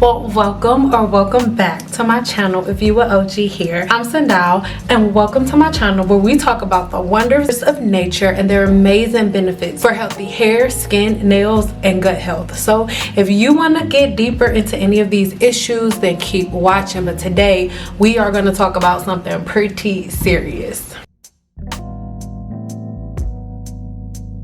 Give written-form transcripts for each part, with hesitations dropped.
Well, welcome back to my channel. If you were OG here, I'm Sandal, and welcome to my channel where we talk about the wonders of nature and their amazing benefits for healthy hair, skin, nails, and gut health. So if you want to get deeper into any of these issues, then keep watching. But today we are going to talk about something pretty serious.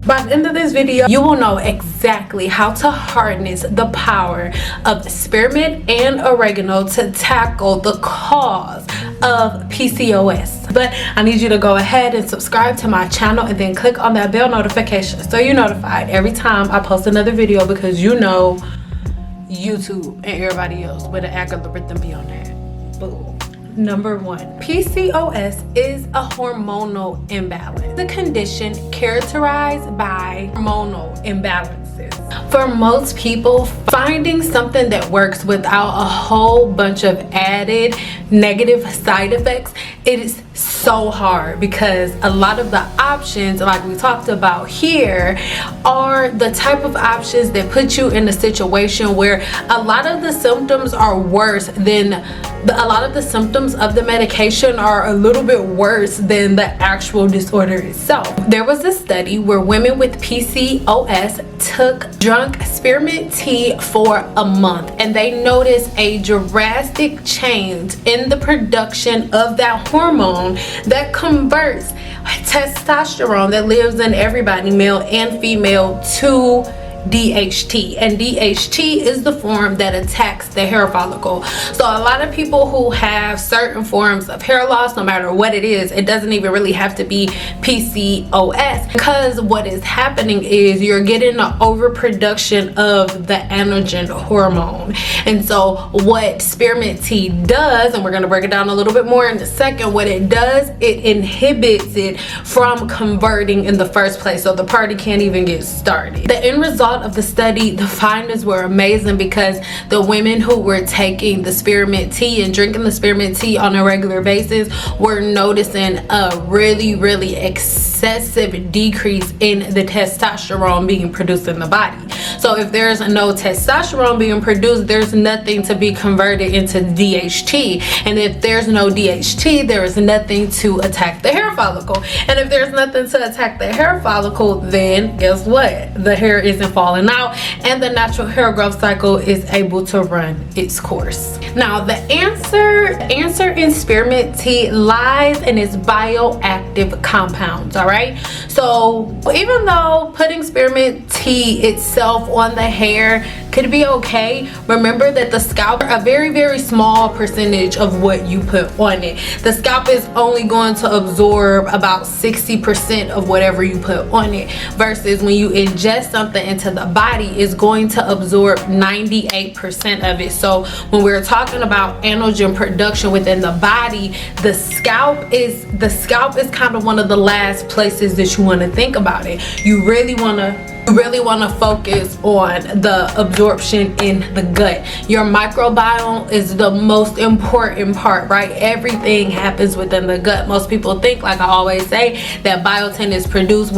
By the end of this video, you will know exactly how to harness the power of spearmint and oregano to tackle the cause of PCOS. But I need you to go ahead and subscribe to my channel and then click on that bell notification so you're notified every time I post another video, because you know YouTube and everybody else with an algorithm be on that. Boom. Number 1, PCOS is a hormonal imbalance. The condition characterized by hormonal imbalances. For most people, finding something that works without a whole bunch of added negative side effects, it is so hard, because a lot of the options, like we talked about here, are the type of options that put you in a situation where a lot of the symptoms are worse than a lot of the symptoms of the medication are a little bit worse than the actual disorder itself. There was a study where women with PCOS drank spearmint tea for a month, and they noticed a drastic change in the production of that hormone that converts testosterone that lives in everybody, male and female, to DHT. And DHT is the form that attacks the hair follicle. So a lot of people who have certain forms of hair loss, no matter what it is, it doesn't even really have to be PCOS, because what is happening is you're getting an overproduction of the androgen hormone. And so what spearmint tea does, and we're going to break it down a little bit more in a second, what it does, it inhibits it from converting in the first place, so the party can't even get started. The end result of the study, the findings were amazing, because the women who were taking the spearmint tea and drinking the spearmint tea on a regular basis were noticing a really excessive decrease in the testosterone being produced in the body. So if there's no testosterone being produced, there's nothing to be converted into DHT, and if there's no DHT, there is nothing to attack the hair follicle, and if there's nothing to attack the hair follicle, then guess what? The hair isn't falling out, and the natural hair growth cycle is able to run its course. Now the answer in spearmint tea lies in its bioactive compounds. All right, so even though putting spearmint tea itself on the hair could be okay, remember that the scalp, a very small percentage of what you put on it. The scalp is only going to absorb about 60% of whatever you put on it, versus when you ingest something into the body, it's going to absorb 98% of it. So when we're talking about androgen production within the body, the scalp is kind of one of the last places that you want to think about it. You really want to focus on the absorption in the gut. Your microbiome is the most important part, right? Everything happens within the gut. Most people think, like I always say, that biotin is produced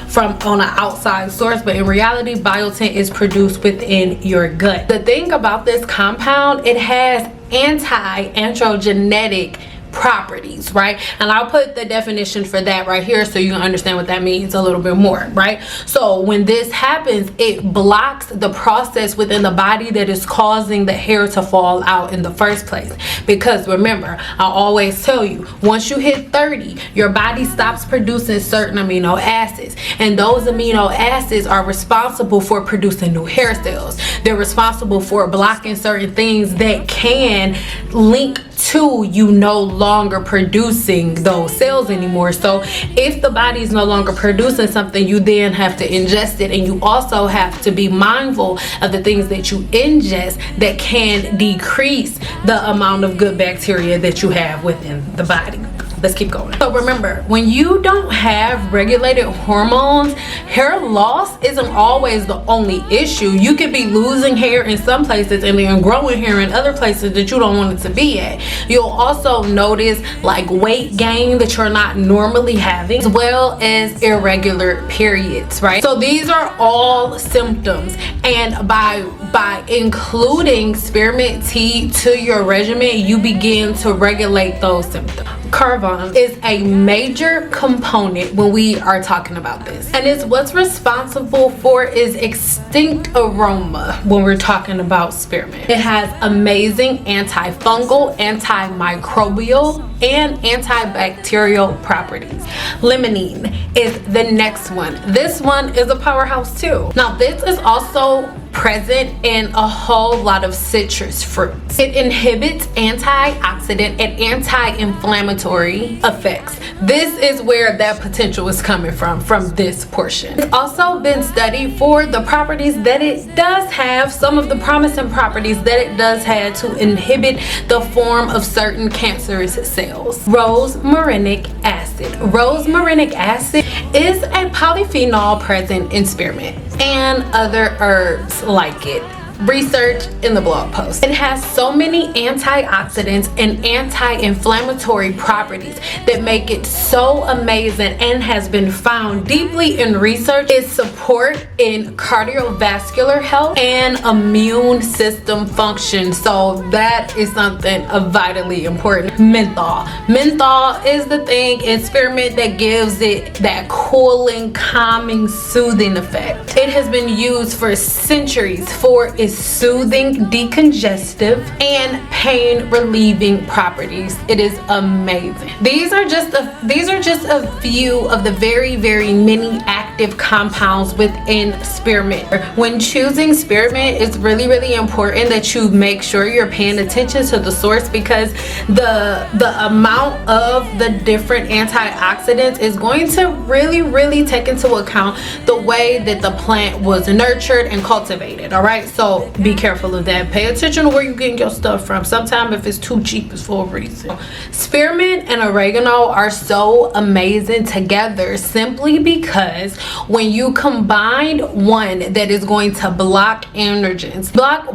from an outside source, but in reality, biotin is produced within your gut. The thing about this compound, it has anti-androgenic properties, right? And I'll put the definition for that right here so you can understand what that means a little bit more, right? So when this happens, it blocks the process within the body that is causing the hair to fall out in the first place. Because remember, I always tell you, once you hit 30, your body stops producing certain amino acids, and those amino acids are responsible for producing new hair cells. They're responsible for blocking certain things that can link to you no longer producing those cells anymore. So if the body is no longer producing something, you then have to ingest it, and you also have to be mindful of the things that you ingest that can decrease the amount of good bacteria that you have within the body. Let's keep going. So remember, when you don't have regulated hormones, hair loss isn't always the only issue. You could be losing hair in some places and then growing hair in other places that you don't want it to be at. You'll also notice like weight gain that you're not normally having, as well as irregular periods, right? So these are all symptoms, and by by including spearmint tea to your regimen, you begin to regulate those symptoms. Carvon is a major component when we are talking about this, and it's what's responsible for its distinct aroma when we're talking about spearmint. It has amazing antifungal, antimicrobial, and antibacterial properties. Limonene is the next one. This one is a powerhouse too. Now this is also present in a whole lot of citrus fruits. It inhibits antioxidant and anti-inflammatory effects. This is where that potential is coming from this portion. It's also been studied for the properties that it does have, some of the promising properties that it does have to inhibit the form of certain cancerous cells. Rosmarinic acid. Rosmarinic acid is a polyphenol present in spearmint and other herbs like it. Research in the blog post. It has so many antioxidants and anti-inflammatory properties that make it so amazing, and has been found deeply in research its support in cardiovascular health and immune system function. So that is something vitally important. Menthol. Menthol is the thing in spearmint that gives it that cooling, calming, soothing effect. It has been used for centuries for its soothing, decongestive, and pain relieving properties. It is amazing. These are just a few of the very many active compounds within spearmint. When choosing spearmint, it's really important that you make sure you're paying attention to the source, because the amount of the different antioxidants is going to really take into account the way that the plant was nurtured and cultivated. All right, so be careful of that. Pay attention to where you're getting your stuff from. Sometimes if it's too cheap, it's for a reason. Spearmint and oregano are so amazing together simply because when you combine one that is going to block androgens,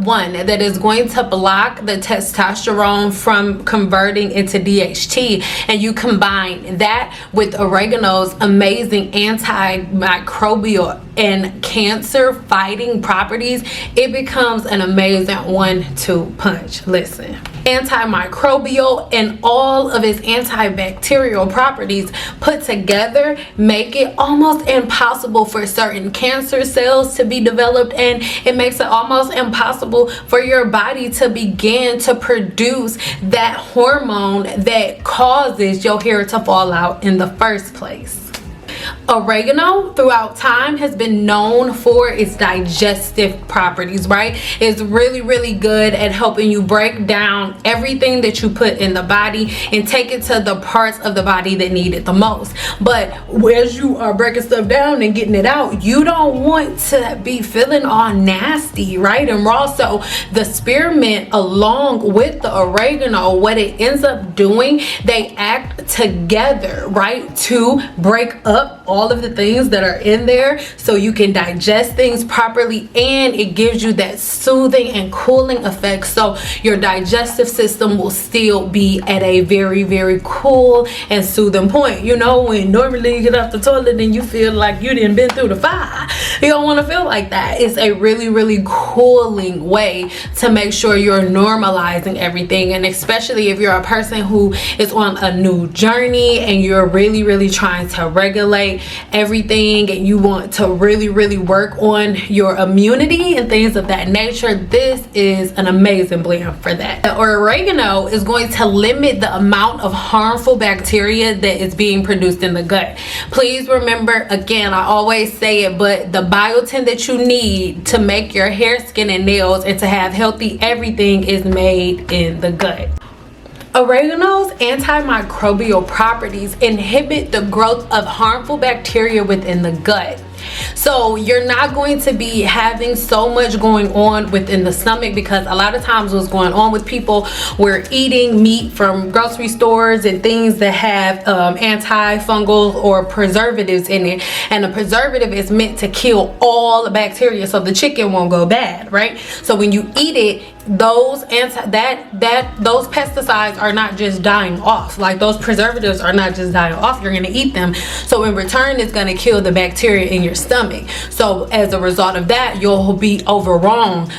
one that is going to block the testosterone from converting into DHT, and you combine that with oregano's amazing antimicrobial and cancer fighting properties, it becomes an amazing 1-2 punch. Listen, antimicrobial and all of its antibacterial properties put together make it almost impossible for certain cancer cells to be developed, and it makes it almost impossible for your body to begin to produce that hormone that causes your hair to fall out in the first place. Oregano throughout time has been known for its digestive properties, right? It's really good at helping you break down everything that you put in the body and take it to the parts of the body that need it the most. But as you are breaking stuff down and getting it out, you don't want to be feeling all nasty, right, and raw. So the spearmint along with the oregano, what it ends up doing, they act together, right, to break up all of the things that are in there so you can digest things properly, and it gives you that soothing and cooling effect, so your digestive system will still be at a very cool and soothing point. You know, when normally you get off the toilet and you feel like you didn't been through the fire, you don't want to feel like that. It's a really cooling way to make sure you're normalizing everything, and especially if you're a person who is on a new journey and you're really trying to regulate everything, and you want to really work on your immunity and things of that nature, this is an amazing blend for that. Oregano is going to limit the amount of harmful bacteria that is being produced in the gut. Please remember, again, I always say it, but the biotin that you need to make your hair, skin, and nails and to have healthy everything is made in the gut. Oregano's antimicrobial properties inhibit the growth of harmful bacteria within the gut. So you're not going to be having so much going on within the stomach, because a lot of times what's going on with people, we're eating meat from grocery stores and things that have antifungal or preservatives in it, and the preservative is meant to kill all the bacteria so the chicken won't go bad, right? So when you eat it, those those pesticides are not just dying off. Like, those preservatives are not just dying off. You're going to eat them, so in return it's going to kill the bacteria in your stomach. So as a result of that, you'll be overrun.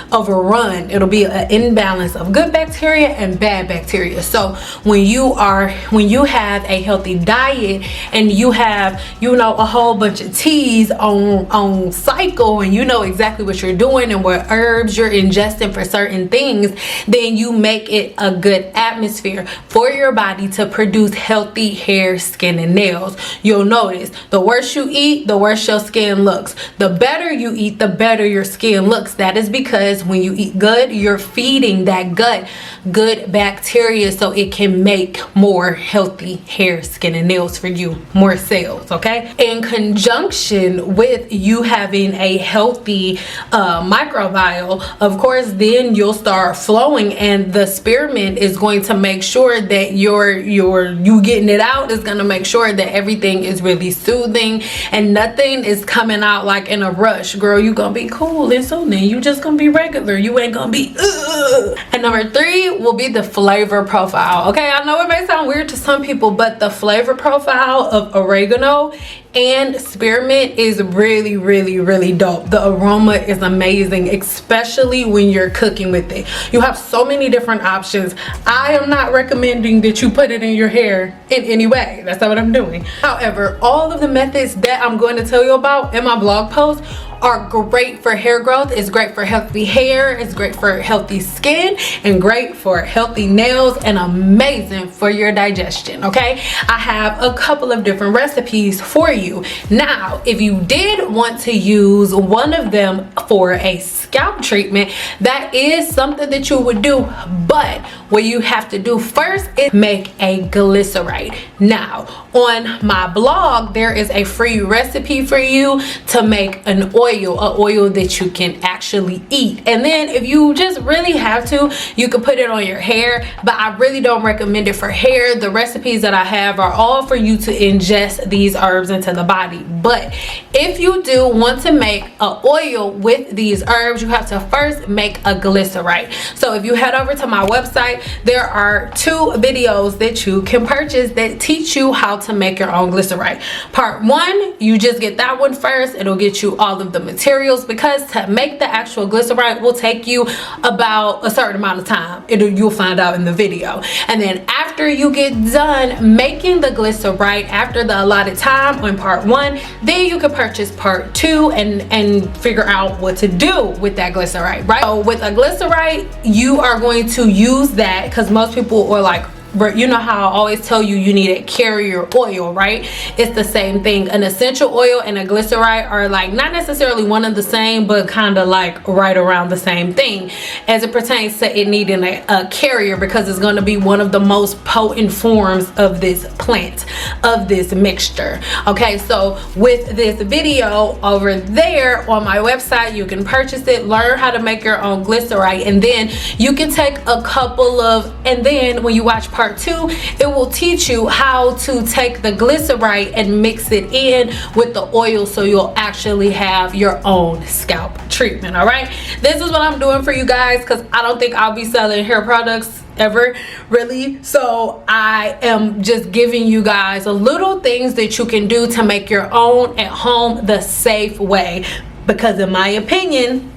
It'll be an imbalance of good bacteria and bad bacteria. So when you have a healthy diet and you have, you know, a whole bunch of teas on cycle, and you know exactly what you're doing and what herbs you're ingesting for certain things, then you make it a good atmosphere for your body to produce healthy hair, skin, and nails. You'll notice the worse you eat, the worse your skin looks. The better you eat, the better your skin looks. That is because when you eat good, you're feeding that gut good bacteria so it can make more healthy hair, skin, and nails for you, more cells. Okay, in conjunction with you having a healthy microbiome, of course, then you'll start flowing, and the spearmint is going to make sure that you getting it out is going to make sure that everything is really soothing and nothing is coming out like in a rush. Girl, you gonna be cool and soothing. You just gonna be regular. You ain't gonna be And number 3 will be the flavor profile. Okay, I know it may sound weird to some people, but the flavor profile of oregano and spearmint is really, really, really dope. The aroma is amazing, especially when you're cooking with it. You have so many different options. I am not recommending that you put it in your hair in any way. That's not what I'm doing. However, all of the methods that I'm going to tell you about in my blog post are great for hair growth. It's great for healthy hair, it's great for healthy skin, and great for healthy nails, and amazing for your digestion. Okay, I have a couple of different recipes for you. Now, if you did want to use one of them for a scalp treatment, that is something that you would do, but what you have to do first is make a glyceride. Now, on my blog, there is a free recipe for you to make an oil that you can actually eat. And then if you just really have to, you can put it on your hair, but I really don't recommend it for hair. The recipes that I have are all for you to ingest these herbs into the body. But if you do want to make an oil with these herbs, you have to first make a glyceride. So if you head over to my website, there are 2 videos that you can purchase that teach you how to make your own glyceride. Part 1, you just get that one first. It'll get you all of the materials, because to make the actual glyceride will take you about a certain amount of time. You'll find out in the video. And then after you get done making the glyceride, after the allotted time on part 1, then you can purchase part 2 and figure out what to do with that glyceride, right? So with a glyceride, you are going to use that, because most people are like, you know how I always tell you need a carrier oil, right? It's the same thing. An essential oil and a glyceride are like not necessarily one and the same, but kind of like right around the same thing as it pertains to it needing a carrier, because it's going to be one of the most potent forms of this plant, of this mixture. Okay, so with this video over there on my website, you can purchase it, learn how to make your own glyceride, and then you can take a couple of, and then when you watch part 2, it will teach you how to take the glyceride and mix it in with the oil, so you'll actually have your own scalp treatment. All right, this is what I'm doing for you guys, because I don't think I'll be selling hair products ever, really. So I am just giving you guys little things that you can do to make your own at home the safe way, because in my opinion,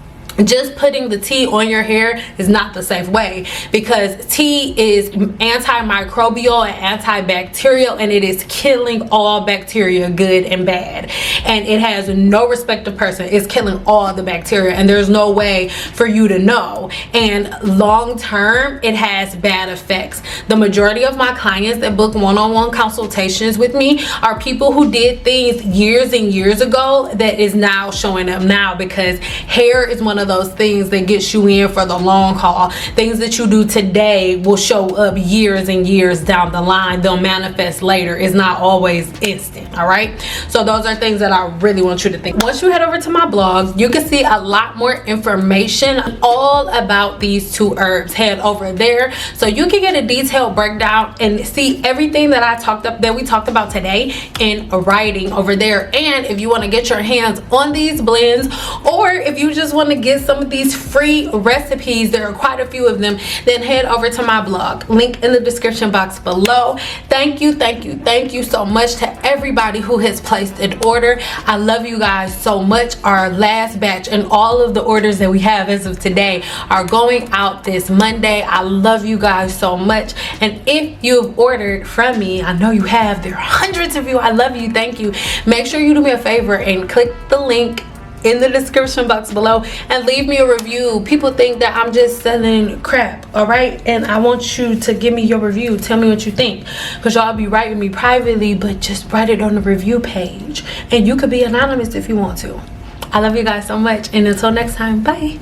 just putting the tea on your hair is not the safe way, because tea is antimicrobial and antibacterial, and it is killing all bacteria, good and bad, and it has no respect of person. It's killing all the bacteria, and there's no way for you to know, and long term it has bad effects. The majority of my clients that book one-on-one consultations with me are people who did things years and years ago that is now showing up now, because hair is one of those things that gets you in for the long haul. Things that you do today will show up years and years down the line. They'll manifest later. It's not always instant. All right, so those are things that I really want you to think. Once you head over to my blog, you can see a lot more information all about these 2 herbs. Head over there so you can get a detailed breakdown and see everything that we talked about today in writing over there. And if you want to get your hands on these blends, or if you just want to get get some of these free recipes, there are quite a few of them, then head over to my blog, link in the description box below. Thank you so much to everybody who has placed an order. I love you guys so much. Our last batch and all of the orders that we have as of today are going out this Monday. I love you guys so much. And if you've ordered from me, I know you have, there are hundreds of you. I love you. Thank you. Make sure you do me a favor and click the link in the description box below and leave me a review. People think that I'm just selling crap, all right? And I want you to give me your review. Tell me what you think, because y'all be writing me privately, but just write it on the review page, and you could be anonymous if you want to. I love you guys so much, and until next time, bye.